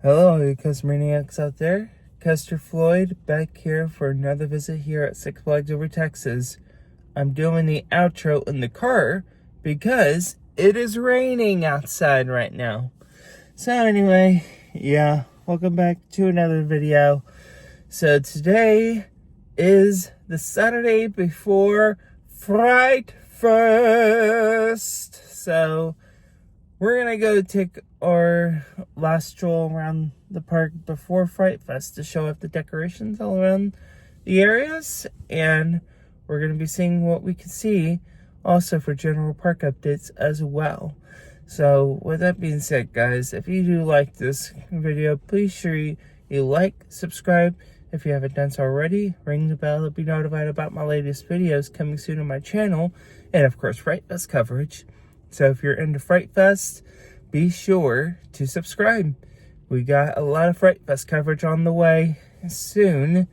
Hello, you Casa Maniacs out there. Custer Floyd back here for another visit here at Six Flags Over Texas. I'm doing the outro in the car because it is raining outside right now. So anyway, welcome back to another video. So today is the Saturday before Fright Fest. So we're gonna go take our last stroll around the park before Fright Fest to show off the decorations all around the areas, and we're gonna be seeing what we can see also for general park updates as well. So with that being said, guys, if you do like this video, please sure you like, subscribe if you haven't done so already, ring the bell to be notified about my latest videos coming soon on my channel, and of course Fright Fest coverage. So if you're into Fright Fest, be sure to subscribe. We got a lot of Fright Fest coverage on the way soon.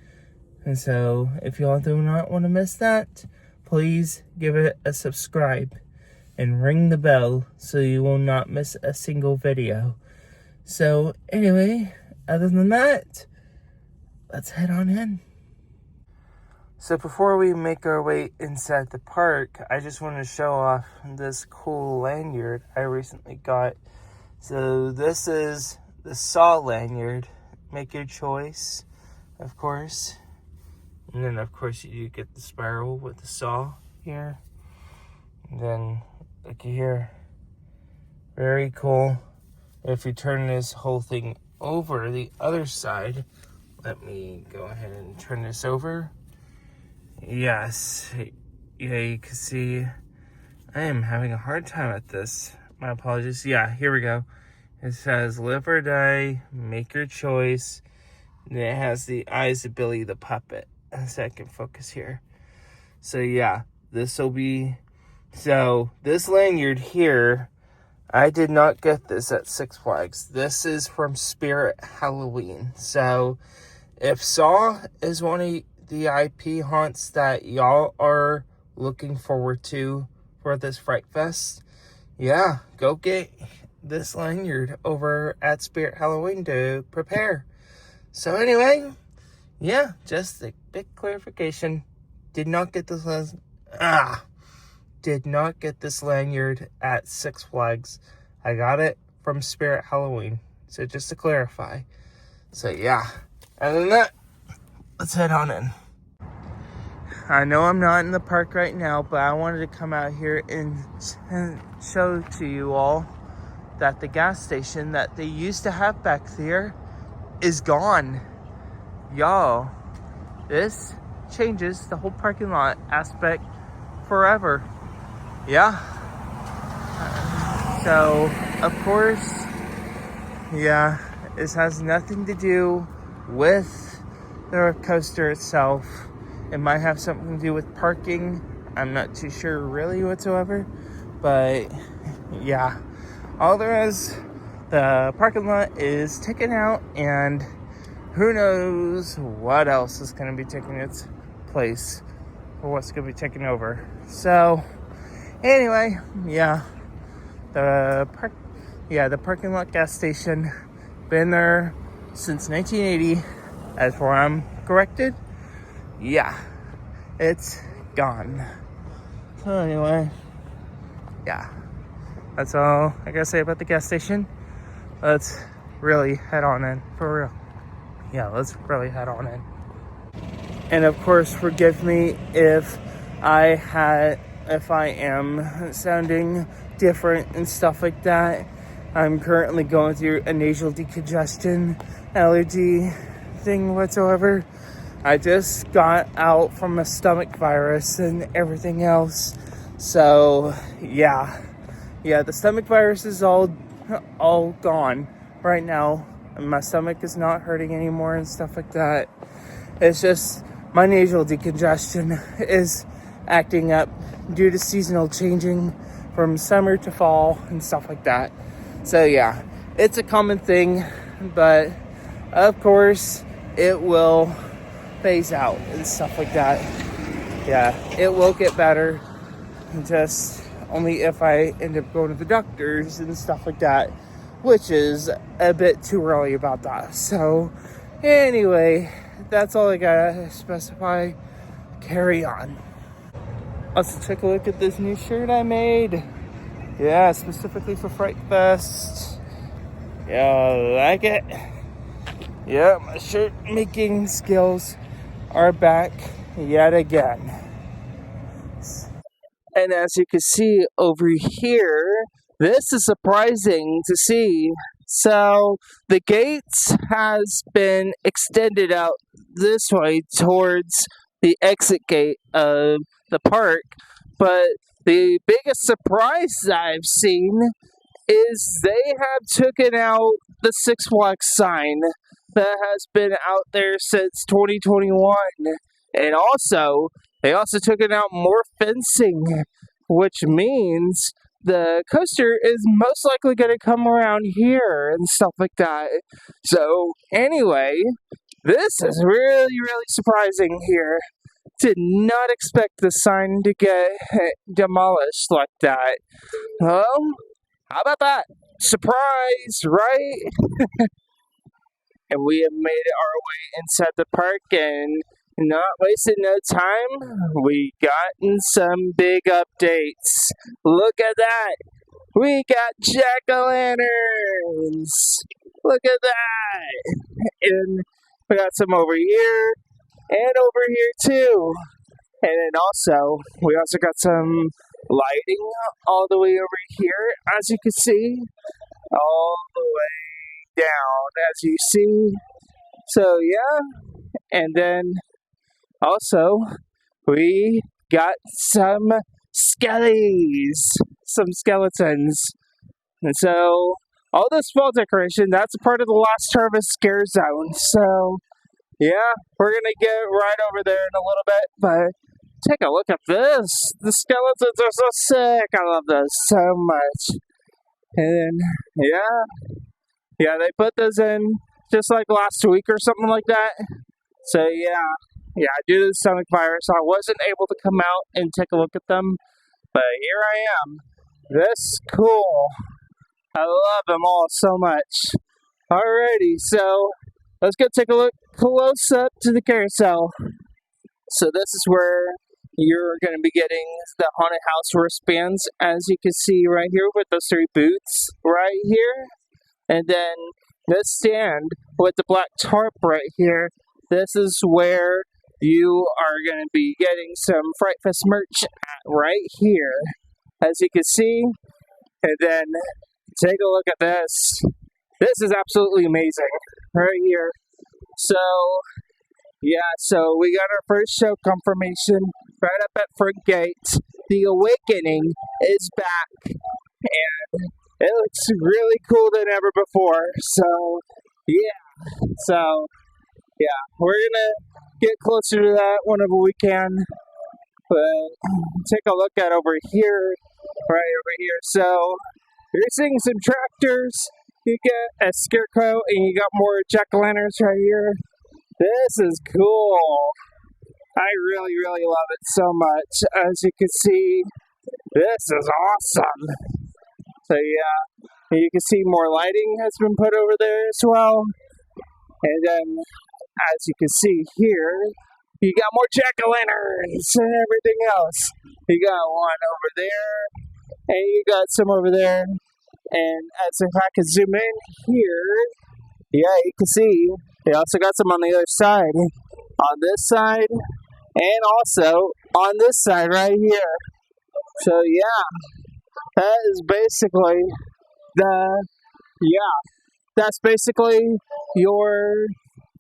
And so if y'all do not want to miss that, please give it a subscribe and ring the bell so you will not miss a single video. So anyway, other than that, let's head on in. So before we make our way inside the park, I just want to show off this cool lanyard I recently got. So this is the saw lanyard. Make your choice, of course. And then of course you get the spiral with the saw here. And then look here. Very cool. If you turn this whole thing over the other side, let me go ahead and turn this over. Yes, yeah, you can see I am having a hard time at this. My apologies. Yeah, here we go. It says live or die, make your choice. And it has the eyes of Billy the puppet. So I can focus here. So yeah, this lanyard here, I did not get this at Six Flags. This is from Spirit Halloween. So if Saw is one of the IP haunts that y'all are looking forward to for this Fright Fest, yeah, go get this lanyard over at Spirit Halloween to prepare. So anyway, yeah, just a big clarification. Did not get this lanyard at Six Flags. I got it from Spirit Halloween. So just to clarify. So yeah, other than that, let's head on in. I know I'm not in the park right now, but I wanted to come out here and show to you all that the gas station that they used to have back there is gone. Y'all, this changes the whole parking lot aspect forever. Yeah. So, of course, yeah, this has nothing to do with the coaster itself. It might have something to do with parking. I'm not too sure really whatsoever. But yeah, all there is, the parking lot is taken out, and who knows what else is going to be taking its place or what's going to be taken over. So anyway, yeah, the parking lot gas station, been there since 1980, as far as I'm corrected. Yeah, it's gone. So anyway, yeah, that's all I gotta say about the gas station. Let's really head on in, for real. Yeah, let's really head on in. And of course, forgive me if I am sounding different and stuff like that. I'm currently going through a nasal decongestion allergy thing whatsoever. I just got out from a stomach virus and everything else. So yeah, the stomach virus is all gone right now. And my stomach is not hurting anymore and stuff like that. It's just my nasal decongestion is acting up due to seasonal changing from summer to fall and stuff like that. So yeah, it's a common thing, but of course it will phase out and stuff like that. Yeah, it will get better, just only if I end up going to the doctors and stuff like that. which is a bit too early about that. So, anyway, that's all I gotta specify. Carry on. Let's take a look at this new shirt I made. Yeah, specifically for Fright Fest. Yeah, like it? Yeah, my shirt making skills are back yet again. And as you can see over here, this is surprising to see. So the gates has been extended out this way towards the exit gate of the park, but the biggest surprise I've seen is they have taken out the Six Flags sign that has been out there since 2021, and also they also took out more fencing, which means the coaster is most likely going to come around here and stuff like that. So anyway, this is really, really surprising here. Did not expect the sign to get demolished like that. Well, how about that? Surprise, right? And we have made our way inside the park and not wasting no time. We gotten some big updates. Look at that. We got jack-o'-lanterns. Look at that. And we got some over here and over here too. And then also, we also got some lighting all the way over here, as you can see. All the way down, as you see. So yeah, and then also we got some skellies, some skeletons. And so all this fall decoration, that's a part of the Last Harvest scare zone. So yeah, we're gonna get right over there in a little bit, but take a look at this. The skeletons are so sick. I love this so much. And yeah, they put those in just like last week or something like that. So yeah, due to the stomach virus, I wasn't able to come out and take a look at them. But here I am. This is cool. I love them all so much. Alrighty, so let's go take a look close up to the carousel. So this is where you're going to be getting the haunted house wristbands, as you can see right here with those 3 boots right here. And then this stand with the black tarp right here, this is where you are going to be getting some Fright Fest merch at right here, as you can see. And then take a look at this. This is absolutely amazing right here. So yeah, so we got our first show confirmation right up at front gate. The Awakening is back, and it looks really cool than ever before. So yeah, we're gonna get closer to that whenever we can. But take a look at over here, right over here. So you're seeing some tractors. You get a scarecrow, and you got more jack-o'-lanterns right here. This is cool. I really, really love it so much. As you can see, this is awesome. So yeah, you can see more lighting has been put over there as well. And then, as you can see here, you got more jack-o'-lanterns and everything else. You got one over there, and you got some over there. And as if I can zoom in here, yeah, you can see they also got some on the other side. On this side, and also on this side right here. So yeah, that is basically that's basically your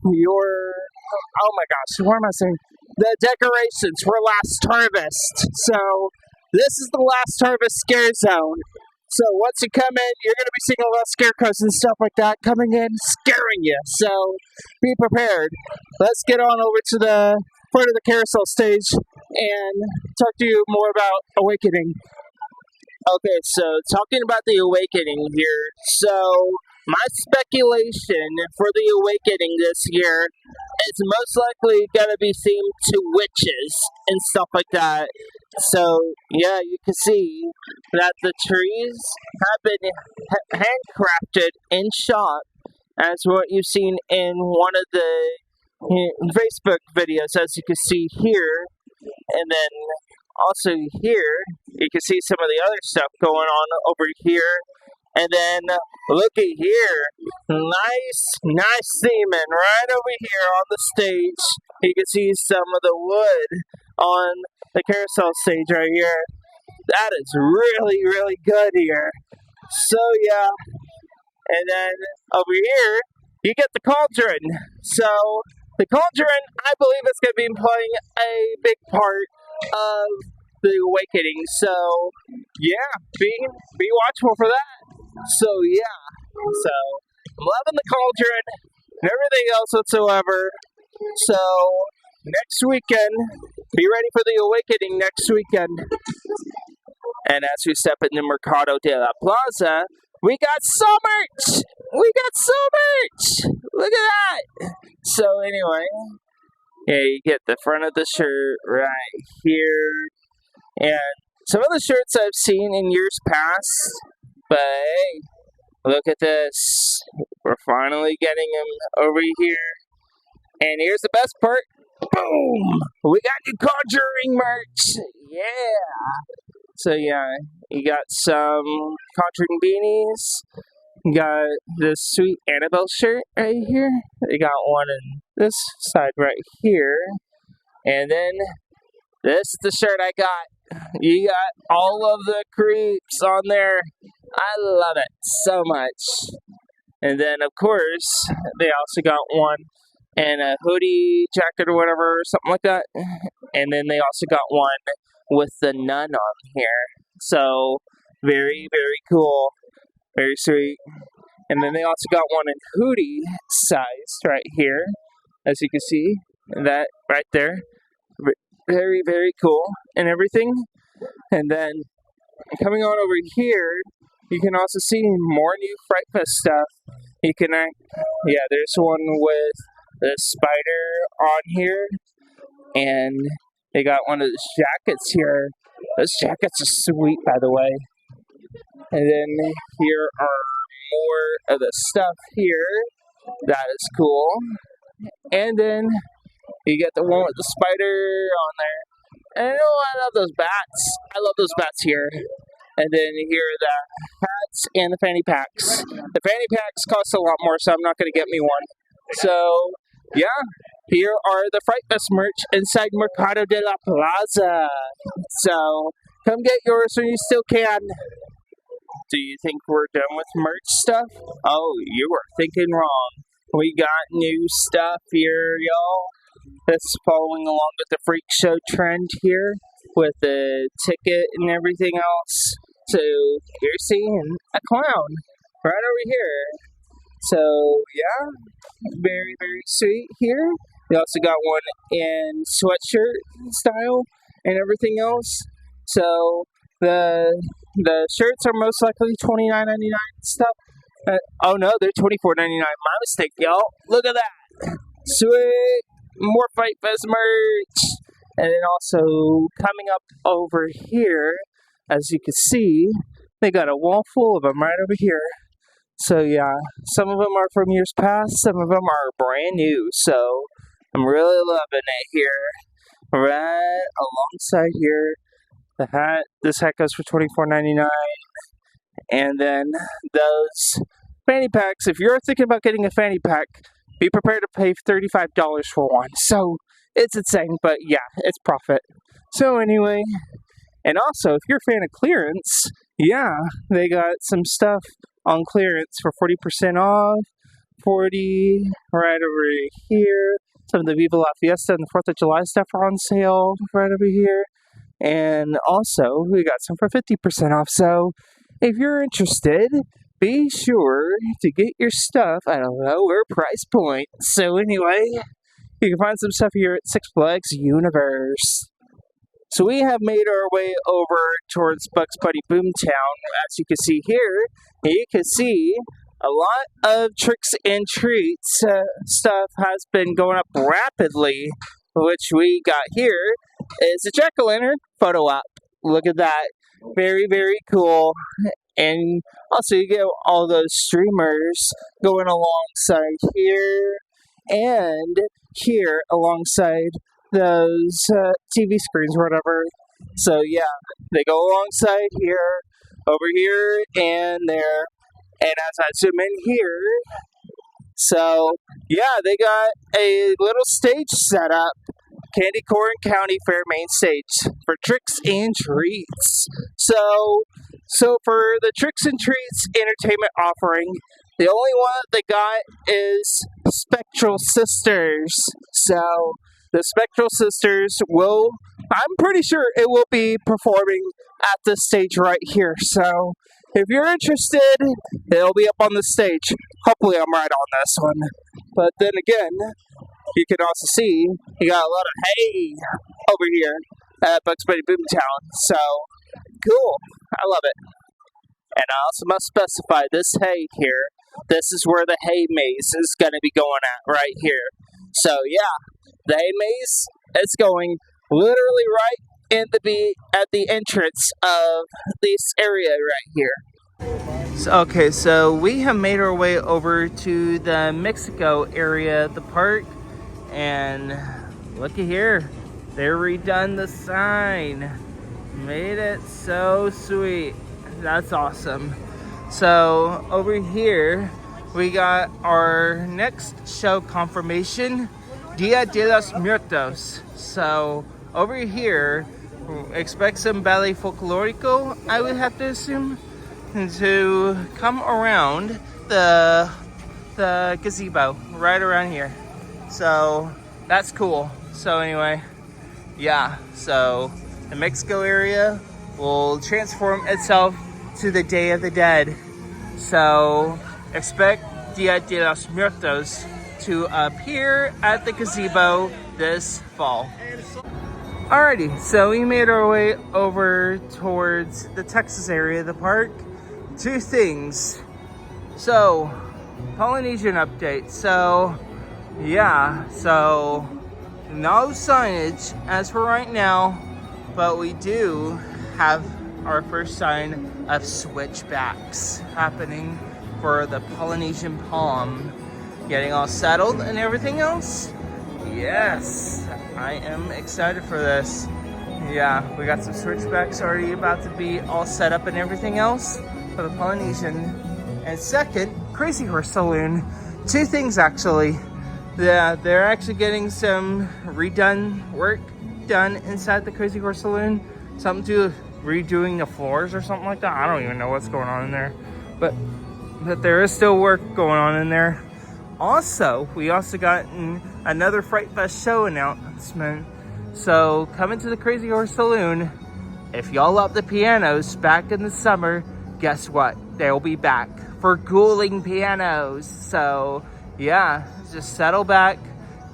oh my gosh, what am I saying? The decorations for Last Harvest. So this is the Last Harvest scare zone. So once you come in, you're going to be seeing a lot of scarecrows and stuff like that coming in, scaring you. So be prepared. Let's get on over to the front of the carousel stage and talk to you more about Awakening. Okay, so talking about the Awakening here. So my speculation for the Awakening this year is most likely going to be themed to witches and stuff like that. So, yeah, you can see that the trees have been handcrafted in shop, as what you've seen in one of the Facebook videos, as you can see here. And then also here, you can see some of the other stuff going on over here. And then looky here, nice theming right over here on the stage. You can see some of the wood on the carousel stage right here. That is really good here. So yeah, and then over here, you get the cauldron. So the cauldron, I believe, is going to be playing a big part of the awakening. So yeah, be watchful for that. So yeah, so I'm loving the cauldron and everything else whatsoever. So next weekend, be ready for the awakening next weekend. And as we step into Mercado de la Plaza, we got so much! Look at that! So anyway, yeah, you get the front of the shirt right here. And some of the shirts I've seen in years past, but hey, look at this. We're finally getting them over here. And here's the best part. Boom! We got new Conjuring merch! Yeah! So yeah, you got some Conjuring beanies. You got this sweet Annabelle shirt right here. They got one in this side right here. And then this is the shirt I got. You got all of the creeps on there. I love it so much. And then of course, they also got one and a hoodie jacket or whatever, something like that. And then they also got one with the nun on here. So very cool. Very sweet. And then they also got one in hoodie size right here. As you can see, that right there. Very cool and everything. And then coming on over here, you can also see more new Fright Fest stuff. You can, yeah, there's one with the spider on here. And they got one of the jackets here. Those jackets are sweet, by the way. And then here are more of the stuff here. That is cool. And then you get the one with the spider on there. And you know, I love those bats. I love those bats here. And then here are the hats and the fanny packs. The fanny packs cost a lot more, so I'm not going to get me one. So, yeah. Here are the Fright Fest merch inside Mercado de la Plaza. So, come get yours when you still can. Do you think we're done with merch stuff? Oh, you were thinking wrong. We got new stuff here, y'all. That's following along with the freak show trend here with the ticket and everything else. So, you're seeing a clown right over here. So, yeah, very sweet here. They also got one in sweatshirt style and everything else. So the shirts are most likely $29.99 stuff. Oh no, they're $24.99. My mistake, y'all. Look at that. Sweet. More Fright Fest merch. And then also coming up over here, as you can see, they got a wall full of them right over here. So yeah, some of them are from years past, some of them are brand new. So I'm really loving it here. Right alongside here, the hat. This hat goes for $24.99. And then those fanny packs. If you're thinking about getting a fanny pack, be prepared to pay $35 for one. So it's insane, but yeah, it's profit. So anyway, and also if you're a fan of clearance, yeah, they got some stuff on clearance for 40% off. 40 right over here. Some of the Viva La Fiesta and the 4th of July stuff are on sale right over here. And also, we got some for 50% off. So, if you're interested, be sure to get your stuff at a lower price point. So anyway, you can find some stuff here at Six Flags Universe. So we have made our way over towards Bugs Bunny Boomtown. As you can see here, you can see a lot of tricks and treats stuff has been going up rapidly which we got here, is a jack-o'-lantern photo op. Look at that. Very, very cool. And also you get all those streamers going alongside here and here alongside those TV screens or whatever. So yeah, they go alongside here, over here, and there. And as I zoom in here, so yeah, they got a little stage set up, Candy Corn County Fair main stage for tricks and treats. So for the tricks and treats entertainment offering, the only one they got is Spectral Sisters. So the Spectral Sisters will, I'm pretty sure it will be performing at this stage right here. So if you're interested, it'll be up on the stage. Hopefully I'm right on this one. But then again, you can also see you got a lot of hay over here at Bugs Bunny Boomtown. So cool. I love it. And I also must specify this hay here. This is where the hay maze is going to be going at right here. So yeah, the hay maze is going literally right in at the entrance of this area right here. So we have made our way over to the Mexico area of the park, and looky here, they redone the sign. Made it so sweet. That's awesome. So over here we got our next show confirmation, Dia de los Muertos. So over here, expect some ballet folklorico, I would have to assume, to come around the gazebo right around here. So that's cool. So anyway, yeah, so the Mexico area will transform itself to the Day of the Dead. So expect Dia de los Muertos to appear at the gazebo this fall. Alrighty, so we made our way over towards the Texas area of the park. Two things. So, Polynesian update. So, yeah, so no signage as for right now, but we do have our first sign of switchbacks happening for the Polynesian palm. Getting all settled and everything else. Yes, I am excited for this. Yeah, we got some switchbacks already about to be all set up and everything else for the Polynesian. And second, Crazy Horse Saloon. Two things actually. Yeah, they're actually getting some work done inside the Crazy Horse Saloon. Something to redoing the floors or something like that. I don't even know what's going on in there. But there is still work going on in there. Also, we also got another Fright Fest show announcement. So, coming to the Crazy Horse Saloon, if y'all love the pianos back in the summer, guess what? They'll be back for ghouling pianos. So, yeah, just settle back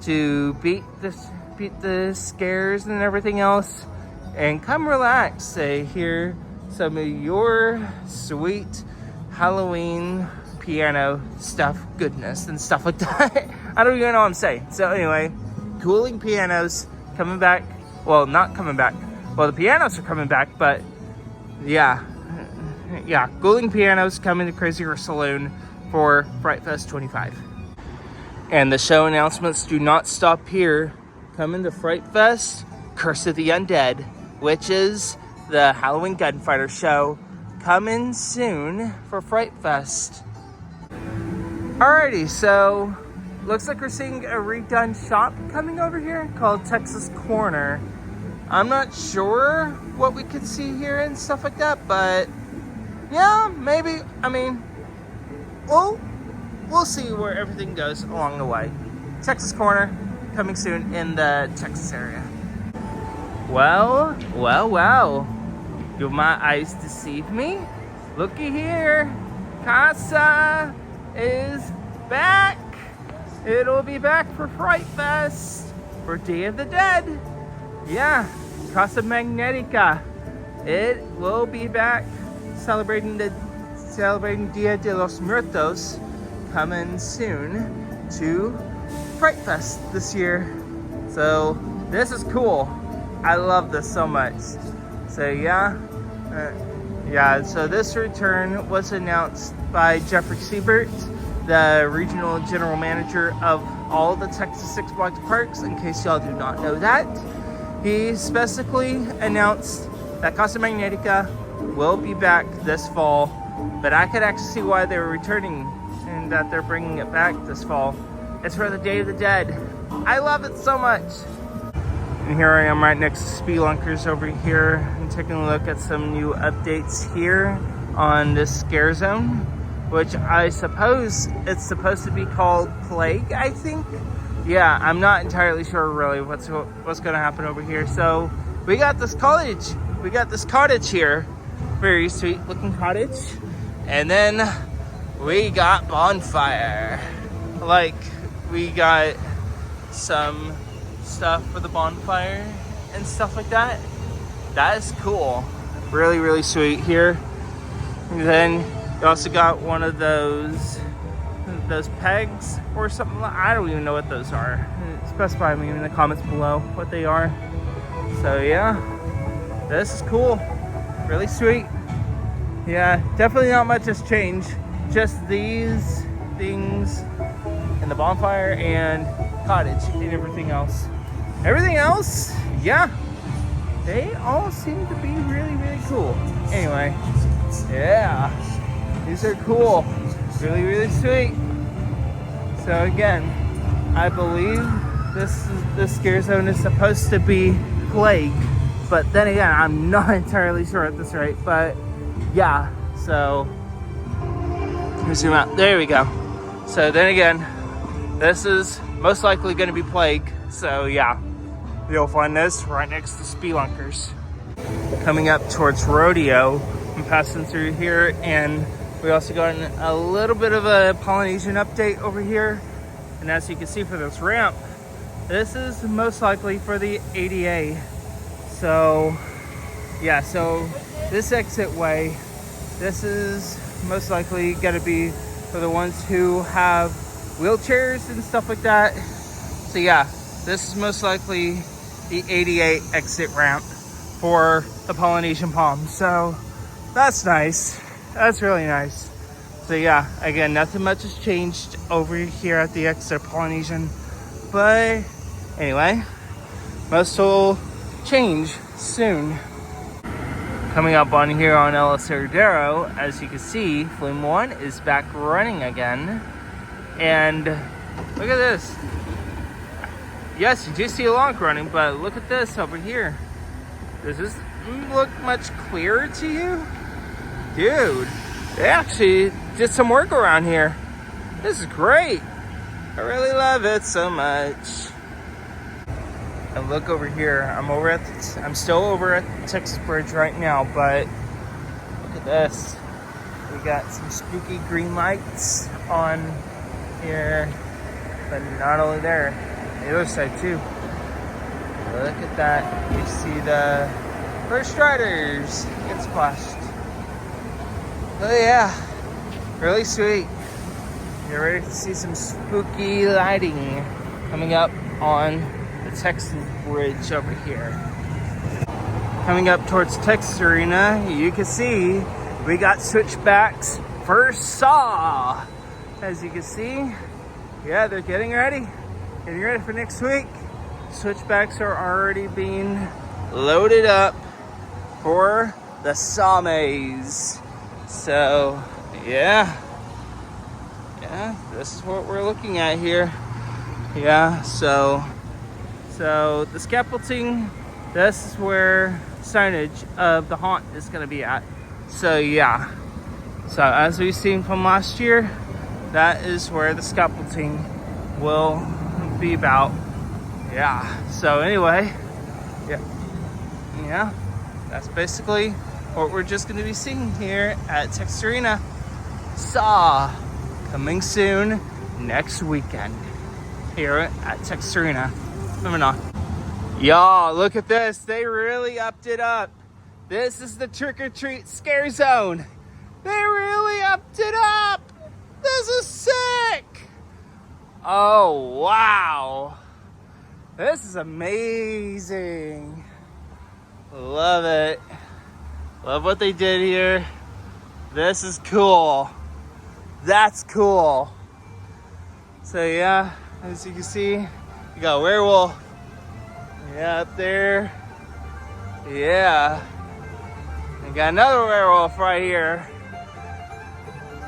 to beat the scares and everything else, and come relax. Hear some of your sweet Halloween piano stuff, goodness, and stuff like that. I don't even know what I'm saying. So anyway, ghouling pianos coming back. Well, not coming back. Well, the pianos are coming back, but yeah, ghouling pianos coming to Crazy Horse Saloon for Fright Fest 25. And the show announcements do not stop here. Coming to Fright Fest, Curse of the Undead, which is the Halloween Gunfighter show, coming soon for Fright Fest. Alrighty, so looks like we're seeing a redone shop coming over here called Texas Corner. I'm not sure what we could see here and stuff like that, but yeah, maybe. I mean, we'll see where everything goes along the way. Texas Corner coming soon in the Texas area. Well. Do my eyes deceive me? Looky here. Casa is back. It'll be back for Fright Fest for Day of the Dead. Yeah, Casa Magnetica. It will be back celebrating Dia de los Muertos, coming soon to Fright Fest this year. So this is cool. I love this so much. So yeah, so this return was announced by Jeffrey Siebert, the regional general manager of all the Texas Six Flags parks, in case y'all do not know that. He specifically announced that Casa Magnetica will be back this fall, but I could actually see why they were returning and that they're bringing it back this fall. It's for the Day of the Dead. I love it so much. And here I am right next to Spelunkers over here and taking a look at some new updates here on this scare zone, which I suppose it's supposed to be called Plague, I think. Yeah, I'm not entirely sure really what's going to happen over here. So we got this cottage. We got this cottage here. Very sweet looking cottage. And then we got bonfire. Like, we got some stuff for the bonfire and stuff like that. That is cool. Really, really sweet here. And then you also got one of those pegs or something. I don't even know what those are. Specify me in the comments below what they are. So yeah, this is cool. Really sweet. Yeah, definitely not much has changed. Just these things and the bonfire and cottage and everything else. Everything else, yeah, they all seem to be really, really cool. Anyway, yeah, these are cool. Really, really sweet. So again, I believe this scare zone is supposed to be Plague, but then again, I'm not entirely sure at this rate. But yeah, so let me zoom out. There we go. So then again, this is most likely going to be Plague. So yeah, you'll find this right next to Spelunkers. Coming up towards Rodeo, I'm passing through here, and we also got a little bit of a Polynesian update over here. And as you can see for this ramp, this is most likely for the ADA. So yeah, so this exit way, this is most likely going to be for the ones who have wheelchairs and stuff like that. So yeah, this is most likely the ADA exit ramp for the Polynesian Palm. So that's nice. That's really nice. So yeah, again, nothing much has changed over here at the exit Polynesian. But anyway, most will change soon. Coming up on here on El Cerradero, as you can see, Flume 1 is back running again. And look at this. Yes, you do see a log running, but look at this over here. Does this look much clearer to you? Dude, they actually did some work around here. This is great. I really love it so much. And look over here. I'm still over at the Texas Bridge right now, but look at this. We got some spooky green lights on here, but not only there, the other side too. Look at that. You see the first riders get splashed. Oh yeah, really sweet. You're ready to see some spooky lighting coming up on the Texas Bridge over here. Coming up towards Texas Arena, you can see we got switchbacks for Saw. As you can see, yeah, they're getting ready for next week. Switchbacks are already being loaded up for the Saw Maze. So yeah, this is what we're looking at here. Yeah, so the scaffolding, this is where signage of the haunt is going to be at. So yeah, so as we've seen from last year, that is where the scaffolding will be about. Yeah, so anyway, yeah, that's basically what we're just going to be seeing here at Texas Arena. Saw coming soon next weekend here at Texas Arena. Moving on. Y'all, look at this. They really upped it up. This is the trick or treat scare zone. They really upped it up. This is sick. Oh, wow. This is amazing. Love it. Love what they did here. This is cool. That's cool. So yeah, as you can see, you got a werewolf. Yeah, up there. Yeah. And got another werewolf right here.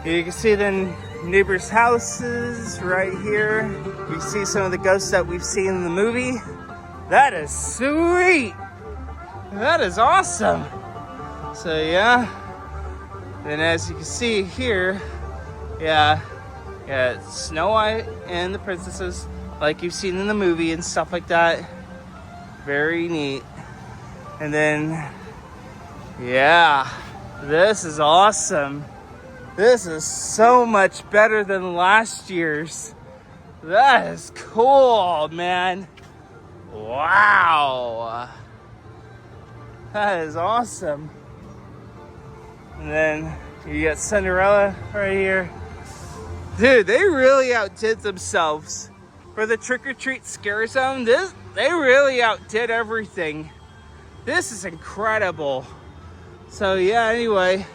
You can see the neighbors' houses right here. You see some of the ghosts that we've seen in the movie. That is sweet. That is awesome. So yeah. Then as you can see here, yeah, Snow White and the princesses like you've seen in the movie and stuff like that. Very neat. And then, yeah, this is awesome. This is so much better than last year's. That is cool, man. Wow. That is awesome. And then you got Cinderella right here. Dude, they really outdid themselves. For the trick-or-treat scare zone, they really outdid everything. This is incredible. So yeah, anyway,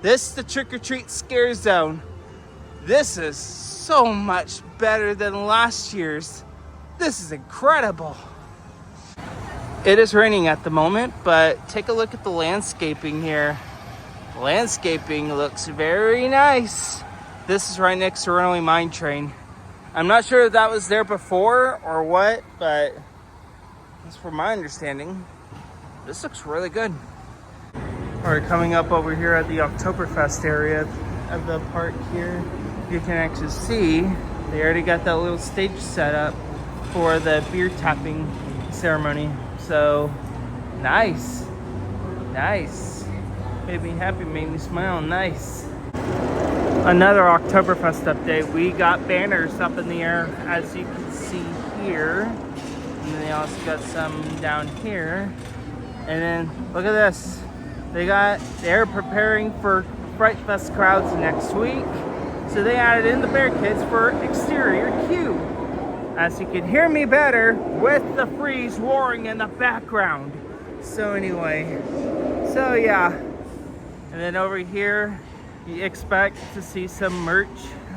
this is the trick-or-treat scare zone. This is so much better than last year's. This is incredible. It is raining at the moment, but take a look at the landscaping here. Landscaping looks very nice. This is right next to Runaway Mine Train. I'm not sure if that was there before or what, but that's from my understanding. This looks really good. We're coming up over here at the Oktoberfest area of the park here. You can actually see they already got that little stage set up for the beer tapping ceremony. So nice, nice. Made me happy, made me smile, nice. Another Oktoberfest update. We got banners up in the air, as you can see here. And then they also got some down here. And then look at this. They're preparing for Fright Fest crowds next week. So they added in the bear kids for exterior queue. As you can hear me better with the freeze roaring in the background. So anyway, so yeah. And then over here, you expect to see some merch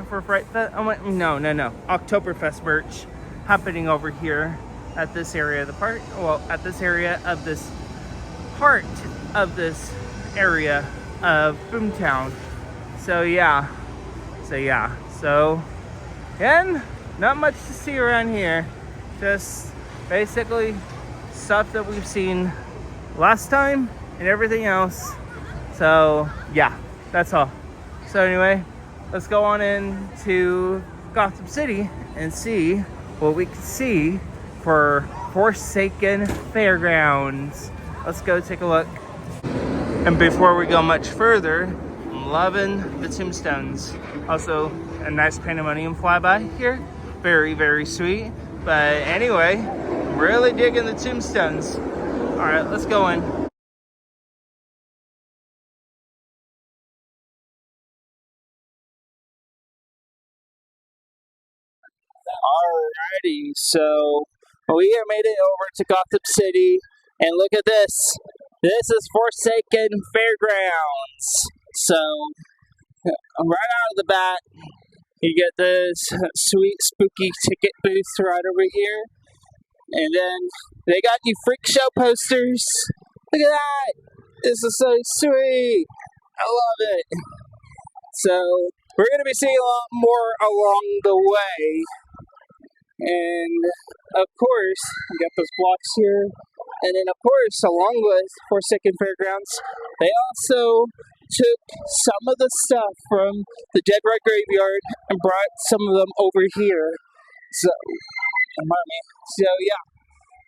for Fright Fest. Oh, no. Oktoberfest merch happening over here at this area of the park. Well, at this area of this part of this area of Boomtown. So yeah. And not much to see around here. Just basically stuff that we've seen last time and everything else. So yeah, that's all. So anyway, let's go on into Gotham City and see what we can see for Forsaken Fairgrounds. Let's go take a look. And before we go much further, I'm loving the tombstones. Also, a nice pandemonium flyby here. Very, very sweet. But anyway, I'm really digging the tombstones. All right, let's go in. Alrighty, so we have made it over to Gotham City, and look at this. This is Forsaken Fairgrounds. So, right out of the bat, you get this sweet, spooky ticket booth right over here. And then they got you freak show posters. Look at that. This is so sweet. I love it. So, we're going to be seeing a lot more along the way. And of course, we got those blocks here. And then of course, along with Forsaken Fairgrounds, they also took some of the stuff from the Dead Red Graveyard and brought some of them over here. So yeah,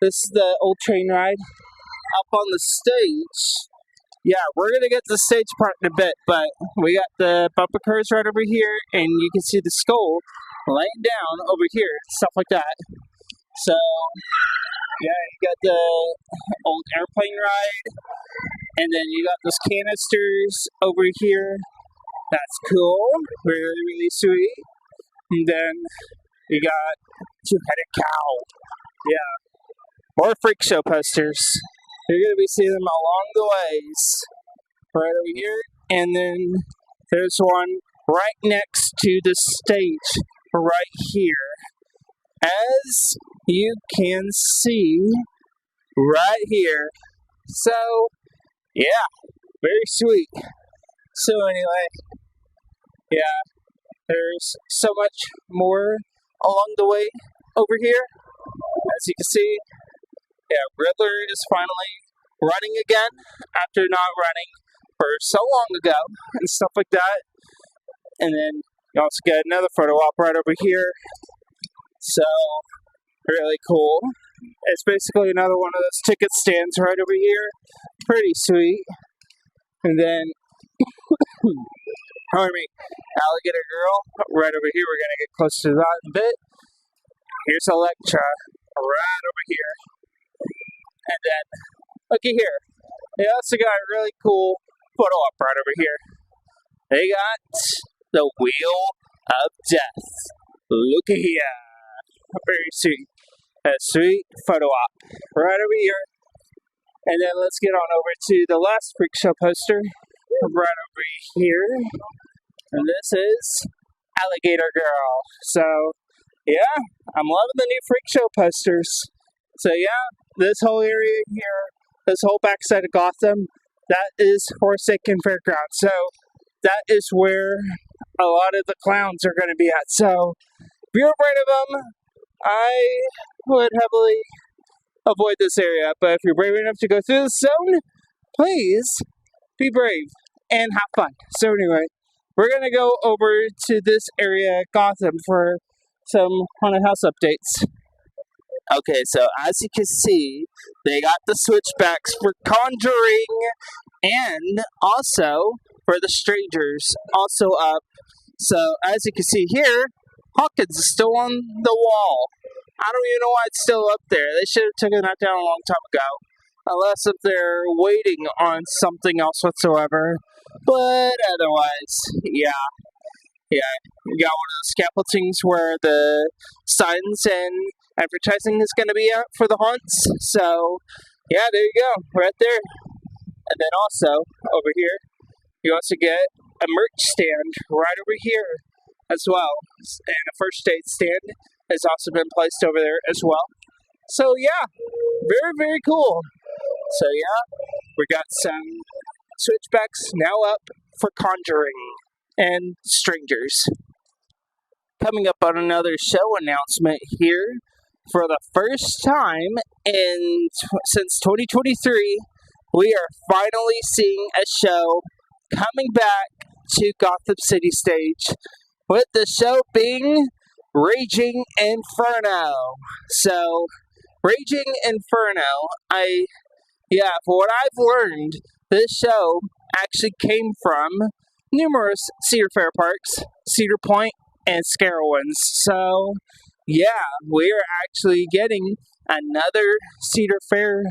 this is the old train ride. Up on the stage, yeah, we're gonna get to the stage part in a bit, but we got the bumper cars right over here, and you can see the skull laying down over here, stuff like that. So, yeah, you got the old airplane ride, and then you got those canisters over here. That's cool, really, really sweet. And then you got two-headed cow. Yeah, more freak show posters. You're going to be seeing them along the ways. Right over here. And then there's one right next to the stage right here. As you can see right here. So, yeah, very sweet. So anyway, yeah, there's so much more along the way over here. As you can see, yeah, Riddler is finally running again after not running for so long ago and stuff like that. And then you also get another photo op right over here. So, really cool. It's basically another one of those ticket stands right over here. Pretty sweet. And then, pardon me, Alligator Girl right over here. We're going to get close to that in a bit. Here's Electra right over here. And then, looky here. They also got a really cool photo op right over here. They got the Wheel of Death. Looky here. Very sweet. A sweet photo op right over here. And then let's get on over to the last freak show poster right over here. And this is Alligator Girl. So, yeah, I'm loving the new freak show posters. So, yeah, this whole area here, this whole backside of Gotham, that is Forsaken Fairground. So, that is where a lot of the clowns are going to be at. So, if you're afraid of them, I would heavily avoid this area. But if you're brave enough to go through this zone, please be brave and have fun. So anyway, we're going to go over to this area at Gotham for some haunted house updates. Okay, so as you can see, they got the switchbacks for Conjuring and also for the Strangers also up. So as you can see here, Hawkins is still on the wall. I don't even know why it's still up there. They should have taken that down a long time ago. Unless if they're waiting on something else whatsoever. But otherwise, yeah. Yeah, you got one of the scaffoldings where the signs and advertising is going to be out for the haunts. So, yeah, there you go, right there. And then also, over here, you also get a merch stand right over here as well. And a first aid stand has also been placed over there as well. So, yeah, very, very cool. So, yeah, we got some switchbacks now up for Conjuring and Strangers. Coming up on another show announcement here. For the first time since 2023, we are finally seeing a show coming back to Gotham City Stage, with the show being Raging Inferno. So, Raging Inferno, for what I've learned, this show actually came from numerous Cedar Fair parks, Cedar Point, and Scarowinds. So, yeah, we are actually getting another Cedar Fair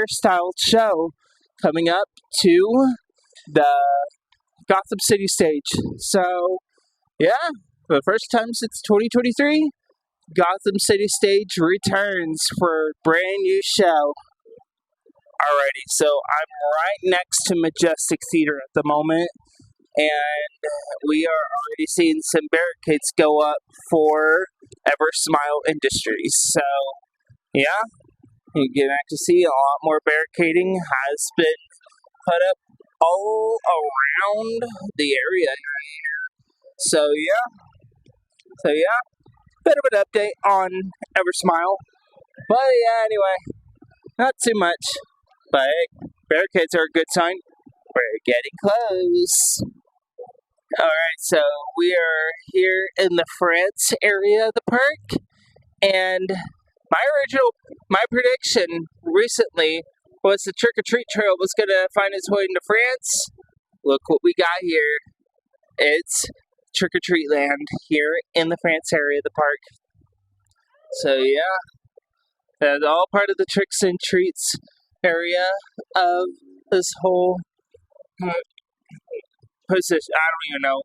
style show coming up to the Gotham City Stage. So, yeah, for the first time since 2023, Gotham City Stage returns for a brand new show. Alrighty, so I'm right next to Majestic Theater at the moment, and we are already seeing some barricades go up for Ever Smile Industries. So, yeah, you can actually see a lot more barricading has been put up all around the area here. So, yeah, bit of an update on Ever Smile. But, yeah, anyway, not too much. But, hey, barricades are a good sign. We're getting close. Alright, so we are here in the France area of the park, and my prediction recently was the trick-or-treat trail was going to find its way into France. Look what we got here. It's trick-or-treat land here in the France area of the park. So yeah, that's all part of the tricks and treats area of this whole position. I don't even know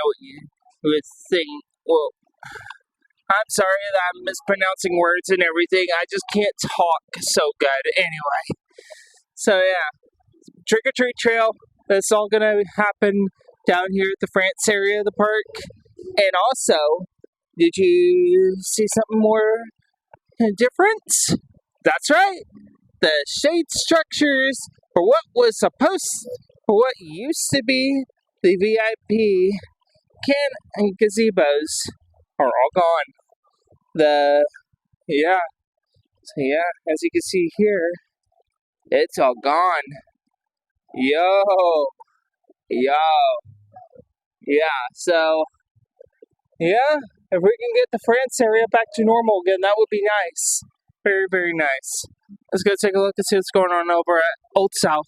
what you would think. Well, I'm sorry that I'm mispronouncing words and everything. I just can't talk so good anyway. So yeah, trick or treat trail. That's all gonna happen down here at the France area of the park. And also, did you see something more different? That's right. The shade structures for what used to be the VIP can and gazebos are all gone. So as you can see here, it's all gone. Yo, yo, yeah. So yeah, if we can get the France area back to normal again, that would be nice. Very, very nice. Let's go take a look and see what's going on over at Old South.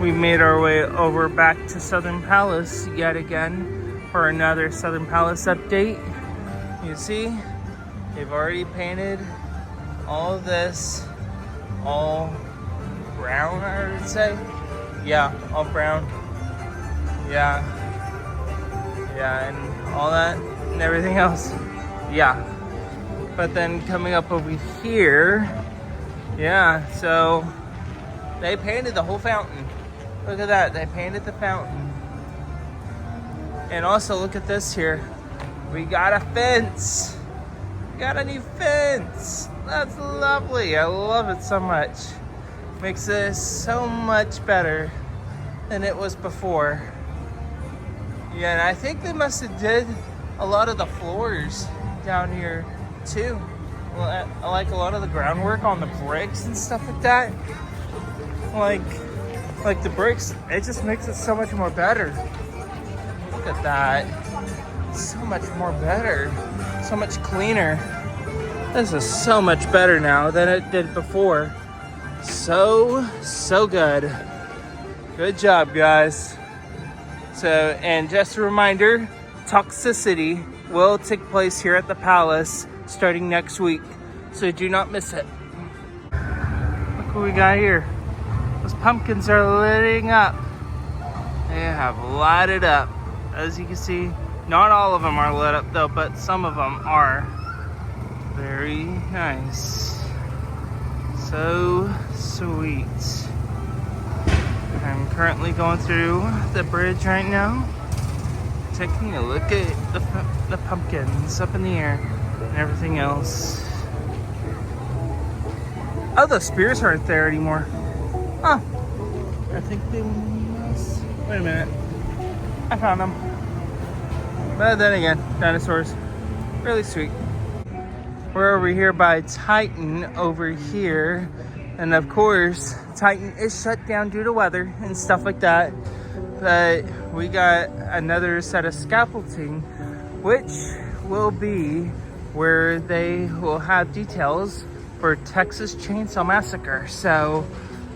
We made our way over back to Southern Palace yet again for another Southern Palace update. You see, they've already painted all of this, all brown, I would say. Yeah, all brown. Yeah, and all that and everything else. Yeah. But then coming up over here, yeah, so they painted the whole fountain. Look at that, they painted the fountain. And also look at this here. We got a fence. We got a new fence. That's lovely. I love it so much. Makes this so much better than it was before. Yeah, and I think they must have did a lot of the floors down here too. Well, I like a lot of the groundwork on the bricks and stuff like that. Like the bricks, it just makes it so much more better. Look at that. So much more better. So much cleaner. This is so much better now than it did before. So good. Good job, guys. So, and just a reminder, Toxicity will take place here at the Palace starting next week. So do not miss it. Look what we got here. Those pumpkins are lighting up. They have lighted up. As you can see, not all of them are lit up though, but some of them are. Very nice. So sweet. I'm currently going through the bridge right now, taking a look at the pumpkins up in the air and everything else. Oh, the spears aren't there anymore. Huh. I think they must. Wait a minute. I found them. But then again, dinosaurs. Really sweet. We're over here by Titan over here. And of course, Titan is shut down due to weather and stuff like that. But we got another set of scaffolding, which will be where they will have details for Texas Chainsaw Massacre. So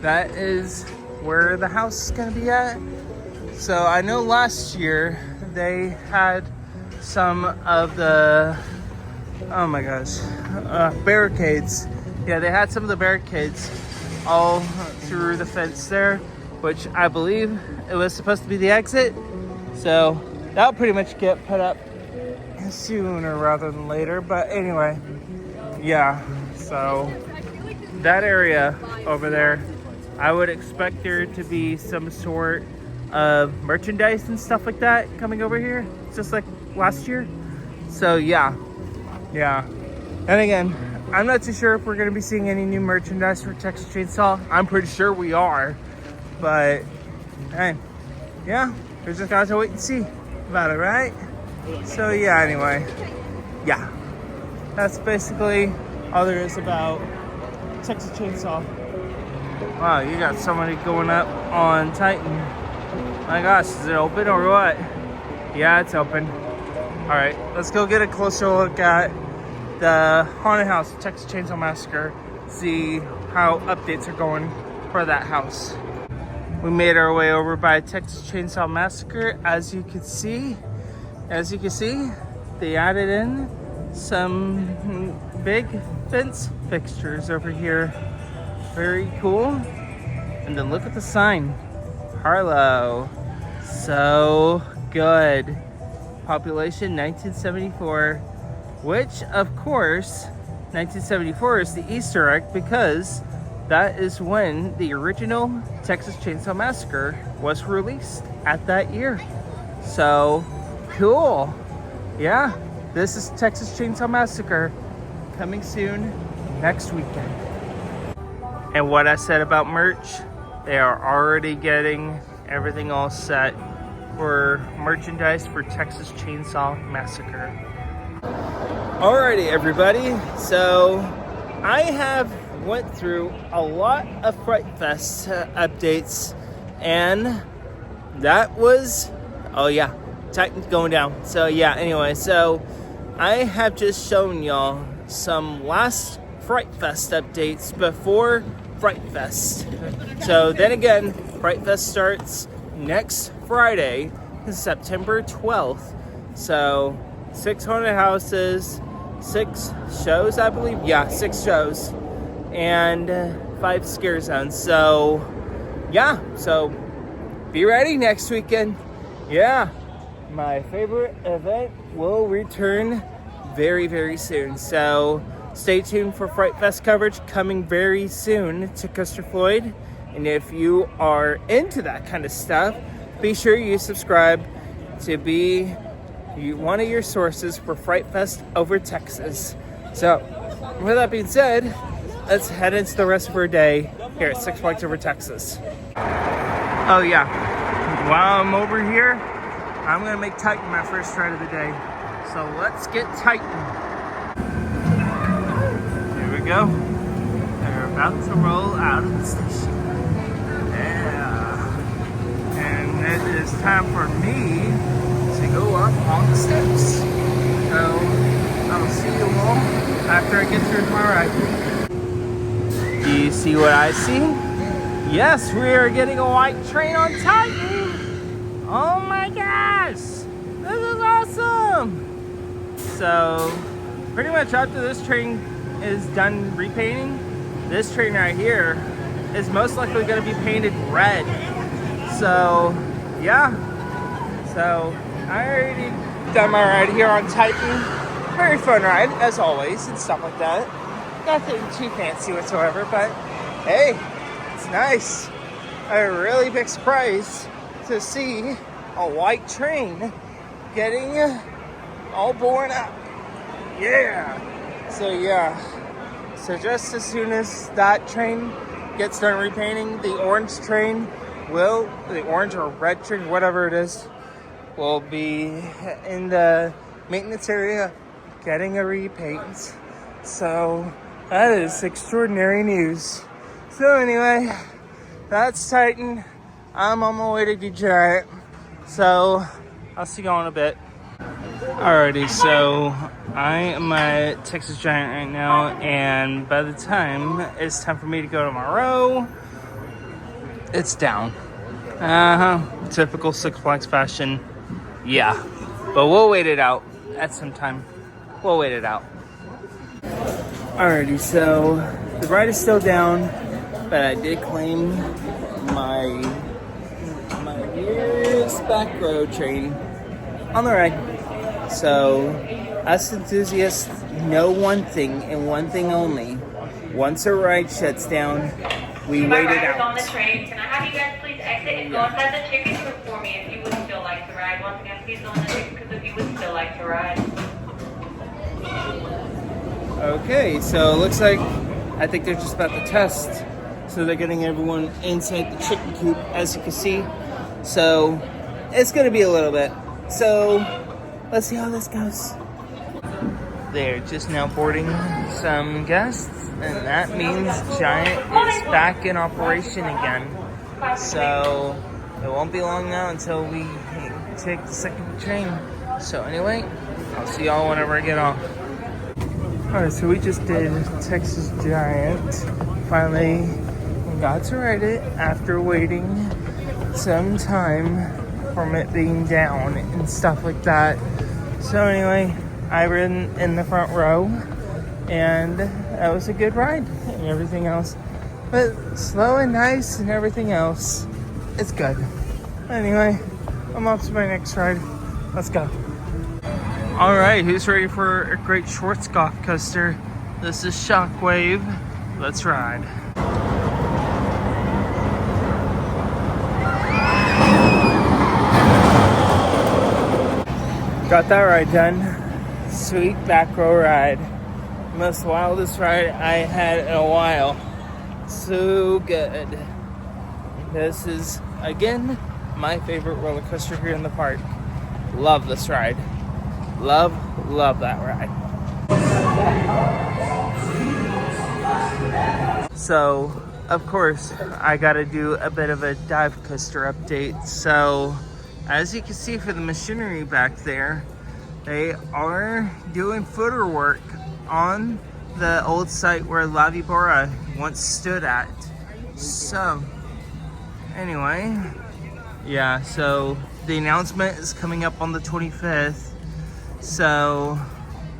that is where the house is gonna be at. So I know last year they had some of the, oh my gosh, barricades. Yeah, they had some of the barricades all through the fence there, which I believe it was supposed to be the exit. So that'll pretty much get put up sooner rather than later. But anyway, yeah, so that area over there, I would expect there to be some sort of merchandise and stuff like that coming over here, just like last year. So yeah. And again, I'm not too sure if we're going to be seeing any new merchandise for Texas Chainsaw. I'm pretty sure we are. But, hey, yeah, we just got to wait and see about it, right? So, yeah, anyway. Yeah. That's basically all there is about Texas Chainsaw. Wow, you got somebody going up on Titan. My gosh, is it open or what? Yeah, it's open. All right, let's go get a closer look at the haunted house, Texas Chainsaw Massacre, see how updates are going for that house. We made our way over by Texas Chainsaw Massacre. As you can see, they added in some big fence fixtures over here. Very cool. And then look at the sign, Harlow. So good. Population 1974. which of course 1974 is the Easter egg because that is when the original Texas Chainsaw Massacre was released at that year. So cool. Yeah, this is Texas Chainsaw Massacre coming soon next weekend. And what I said about merch, they are already getting everything all set for merchandise for Texas Chainsaw Massacre. Alrighty everybody, so I have went through a lot of Fright Fest updates, and that was, oh yeah, Titan's going down. So yeah, anyway, so I have just shown y'all some last Fright Fest updates before Fright Fest. So then again, Fright Fest starts next Friday, September 12th. So 6 haunted houses, 6 shows, I believe. Yeah, 6 shows. And 5 scare zones. So yeah, so be ready next weekend. Yeah, my favorite event will return very, very soon. So stay tuned for Fright Fest coverage coming very soon to Custer Floyd. And if you are into that kind of stuff, be sure you subscribe to be one of your sources for Fright Fest over Texas. So with that being said, let's head into the rest of our day here at Six Flags Over Texas. Oh yeah, while I'm over here, I'm gonna make Titan my first ride of the day. So let's get Titan. Here we go. They're about to roll out of the station. Yeah. And it is time for me to go up on the steps. So I'll see you all after I get through my ride. Do you see what I see? Yes, we are getting a white train on Titan. Oh my gosh, this is awesome. So pretty much after this train is done repainting, this train right here is most likely going to be painted red. So yeah, so I already done my ride here on Titan. Very fun ride as always and stuff like that. Nothing too fancy whatsoever, but hey, it's nice. A really big surprise to see a white train getting all born up. Yeah. So yeah. So just as soon as that train gets done repainting, the orange or red train, whatever it is, will be in the maintenance area getting a repaint. So that is extraordinary news. So anyway, that's Titan. I'm on my way to Giant. So I'll see you all in a bit. Alrighty, so I am at Texas Giant right now, and by the time it's time for me to go to my row, it's down. Typical Six Flags fashion. Yeah, but we'll wait it out at some time. We'll wait it out. Alrighty, so the ride is still down, but I did claim my nearest back row train on the ride. So us enthusiasts know one thing and one thing only. Once a ride shuts down, we wait it out. On the train, can I have you guys please exit and go inside the ticket booth for me if you would still like to ride? Once again, please go in the ticket booth if you would still like to ride. Okay, so it looks like I think they're just about to test. So they're getting everyone inside the chicken coop, as you can see. So it's going to be a little bit. So let's see how this goes. They're just now boarding some guests, and that means Giant is back in operation again. So it won't be long now until we take the second train. So anyway, I'll see y'all whenever I get off. Alright, so we just did Texas Giant. Finally got to ride it after waiting some time from it being down and stuff like that. So anyway, I ran in the front row, and that was a good ride and everything else. But slow and nice and everything else, it's good. Anyway, I'm off to my next ride. Let's go. All right, who's ready for a great Schwarzkopf coaster? This is Shockwave. Let's ride. Got that ride done. Sweet back row ride. Most wildest ride I had in a while. So good. This is, again, my favorite roller coaster here in the park. Love this ride. Love that ride. So, of course, I gotta do a bit of a dive coaster update. So, as you can see for the machinery back there, they are doing footer work on the old site where La Vibora once stood at. So, anyway, yeah, so the announcement is coming up on the 25th. So,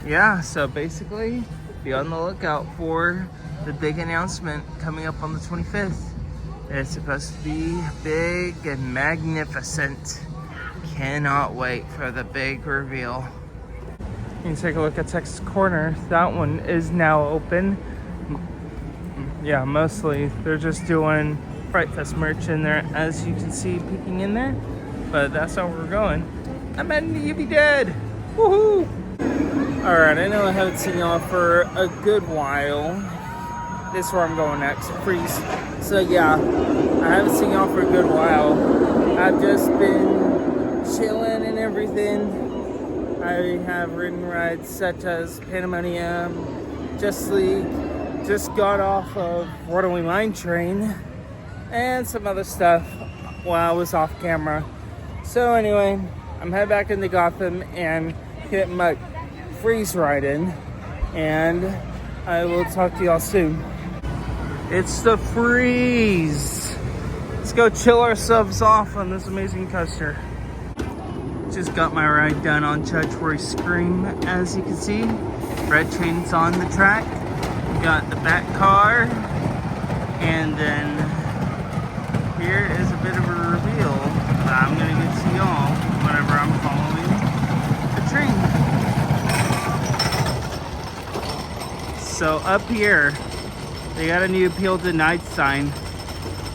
yeah, so basically, be on the lookout for the big announcement coming up on the 25th. It's supposed to be big and magnificent. Cannot wait for the big reveal. You can take a look at Texas Corner. That one is now open. Yeah, mostly they're just doing Fright Fest merch in there, as you can see peeking in there. But that's how we're going. I'm at You Be Dead. Woohoo! Alright, I know I haven't seen y'all for a good while. This is where I'm going next. Freeze. So yeah, I haven't seen y'all for a good while. I've just been chilling and everything. I have ridden rides such as Pandemonium, Just League, just got off of Runaway Mine Train, and some other stuff while I was off camera. So anyway, I'm headed back into Gotham and get my freeze ride in, and I will talk to y'all soon. It's the freeze. Let's go chill ourselves off on this amazing coaster. Just got my ride done on Judge Roy Scream, as you can see. Red Train's on the track. Got the back car, and then here is a bit of a reveal that I'm gonna get to y'all whenever I'm following the train. So up here, they got a new appeal denied sign.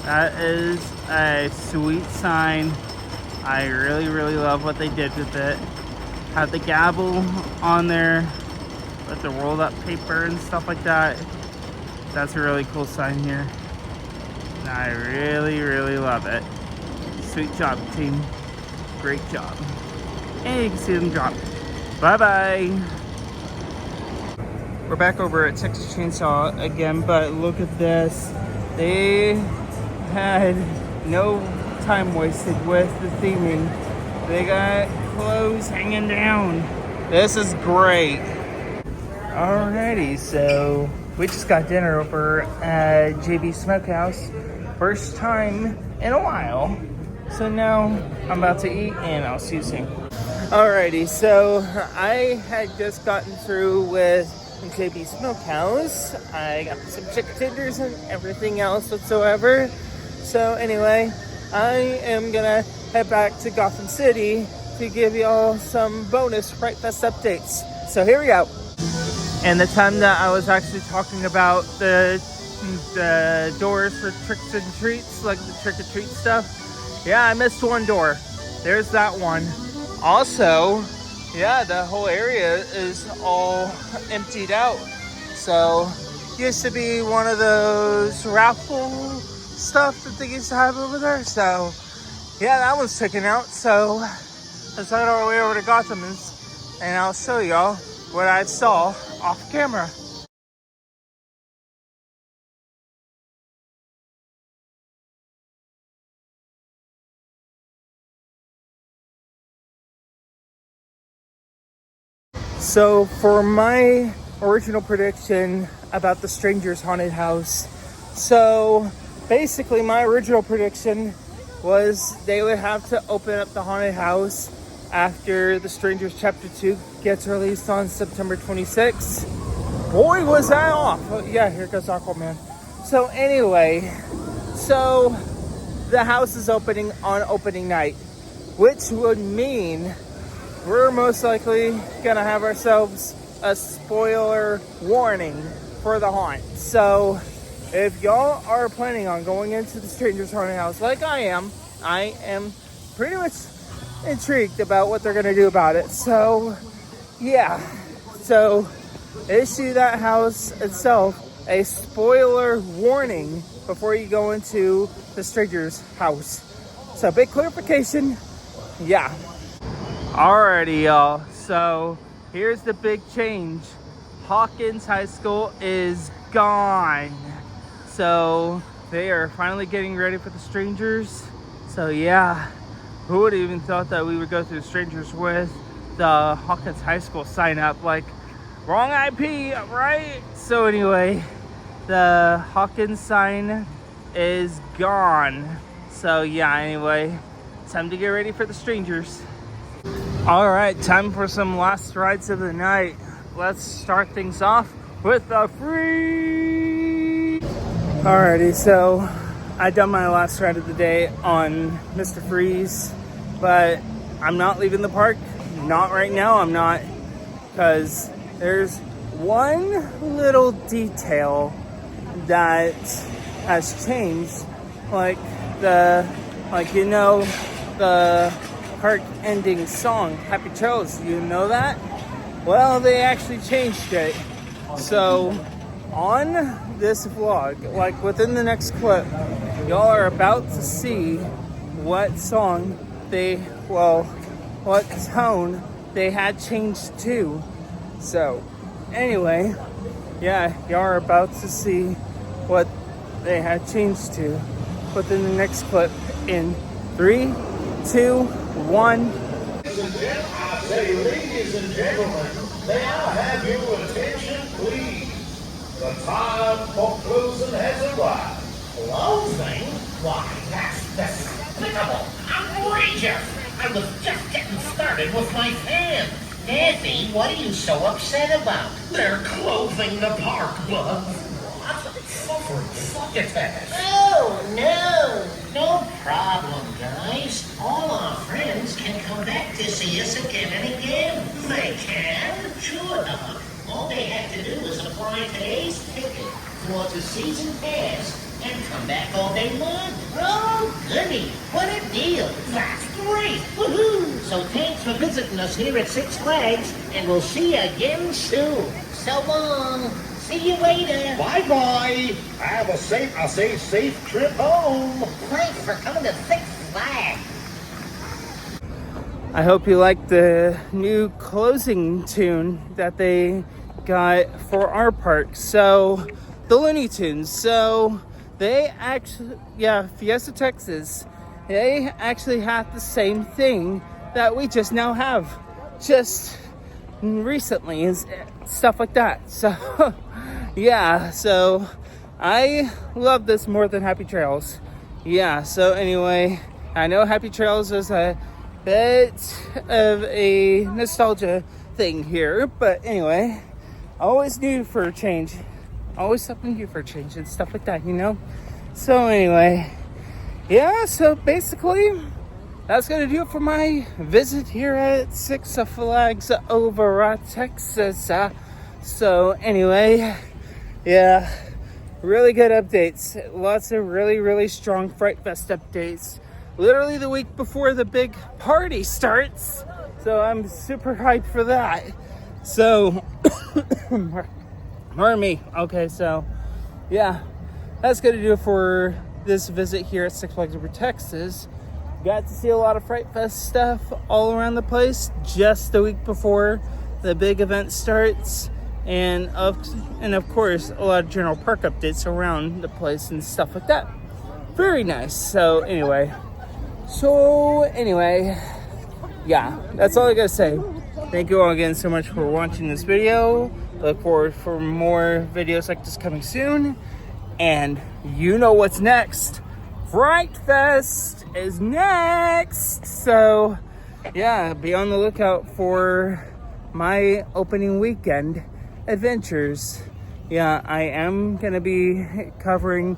That is a sweet sign. I really love what they did with it. Have the gavel on there with the rolled up paper and stuff like that. That's a really cool sign here. And I really love it. Sweet job, team. Great job. And you can see them drop. Bye-bye. We're back over at Texas Chainsaw again, but look at this. They had no time wasted with the theming. They got clothes hanging down. This is great. Alrighty, so we just got dinner over at JB Smokehouse. First time in a while. So now I'm about to eat and I'll see you soon. Alrighty, so I had just gotten through with JB Smokehouse. I got some chicken tenders and everything else whatsoever. So anyway, I am gonna head back to Gotham City to give y'all some bonus Fright Fest updates. So here we go. And the time that I was actually talking about the doors for tricks and treats, like the trick or treat stuff, yeah, I missed one door. There's that one. Also, yeah, the whole area is all emptied out. So, used to be one of those raffle stuff that they used to have over there. So, yeah, that one's taken out. So, let's head our way over to Gotham and I'll show y'all what I saw off camera. So for my original prediction about the Stranger's Haunted House, so basically my original prediction was they would have to open up the haunted house after The Strangers Chapter 2 gets released on September 26th. Boy, was that off. Oh, yeah, here goes Aquaman. So anyway, so the house is opening on opening night, which would mean we're most likely gonna have ourselves a spoiler warning for the haunt. So if y'all are planning on going into the Stranger's Haunted House like I am pretty much intrigued about what they're gonna do about it. So yeah, so issue that house itself a spoiler warning before you go into the Stranger's house. So big clarification, yeah. Alrighty, y'all. So here's the big change. Hawkins High School is gone. So they are finally getting ready for the Strangers. So yeah, who would have even thought that we would go through the Strangers with the Hawkins High School sign up? Like, wrong IP, right? So anyway, the Hawkins sign is gone. So yeah, anyway, time to get ready for the Strangers. All right, time for some last rides of the night. Let's start things off with the free. Alrighty, so I done my last ride of the day on Mr. Freeze, but I'm not leaving the park. Not right now, I'm not, because there's one little detail that has changed, like the park ending song, Happy Trails. You know that? Well, they actually changed it. So on this vlog, like within the next clip, y'all are about to see what song what tone they had changed to. So anyway, yeah, y'all are about to see what they had changed to within the next clip in 3, 2, 1. Ladies and gentlemen, may I have your attention, please? The time for closing has arrived. Closing? Why, that's despicable, outrageous. I was just getting started with my fans. Nancy, what are you so upset about? They're closing the park, Bud. What? Suffering succotash. Oh, no problem, guys. All our friends can come back to see us again and again. They can? Sure enough. All they have to do is apply today's ticket towards a season pass and come back all they want. Oh, goody. What a deal. That's great. Woohoo! So thanks for visiting us here at Six Flags, and we'll see you again soon. So long. See you later. Bye-bye. Have a safe trip home. Thanks for coming to Six Flags. I hope you like the new closing tune that they got for our park. So the Looney Tunes. So they actually, Fiesta Texas, they actually have the same thing that we just now have, just recently and stuff like that. So yeah, so I love this more than Happy Trails. Yeah, so anyway, I know Happy Trails is a bit of a nostalgia thing here, but anyway, always new for a change. Always something new for a change and stuff like that, you know? So anyway, yeah, so basically, that's going to do it for my visit here at Six Flags over Texas. So anyway, yeah, really good updates. Lots of really strong Fright Fest updates. Literally the week before the big party starts. So I'm super hyped for that. So, pardon me. Okay, so, yeah, that's going to do it for this visit here at Six Flags over Texas. Got to see a lot of Fright Fest stuff all around the place just the week before the big event starts. And of course, a lot of general park updates around the place and stuff like that. Very nice. So anyway, yeah, that's all I gotta say. Thank you all again so much for watching this video. Look forward for more videos like this coming soon. And you know what's next. Fright Fest is next. So yeah, be on the lookout for my opening weekend adventures. Yeah, I am gonna be covering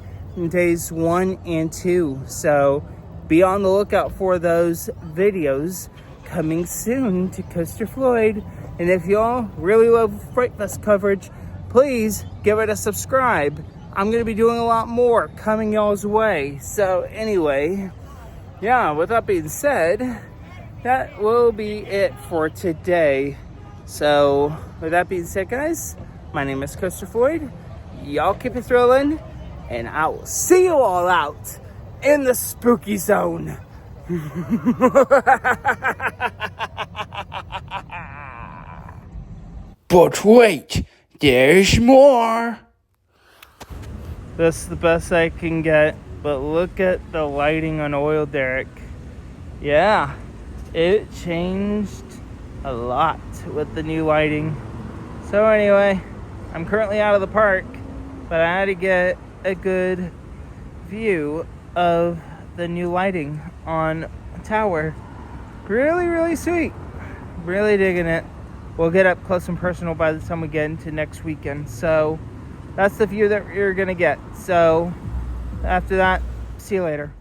days 1 and 2. So be on the lookout for those videos coming soon to Coaster Floyd. And if y'all really love Fright Fest coverage, please give it a subscribe. I'm going to be doing a lot more coming y'all's way. So anyway, yeah, with that being said, that will be it for today. So with that being said, guys, my name is Coaster Floyd. Y'all keep it thrilling, and I will see you all out in the spooky zone. But wait, there's more. This is the best I can get, but look at the lighting on Oil Derrick. Yeah, it changed a lot with the new lighting. So anyway, I'm currently out of the park, but I had to get a good view of the new lighting on Tower. Really, really sweet. Really digging it. We'll get up close and personal by the time we get into next weekend. So that's the view that you're gonna get. So after that, see you later.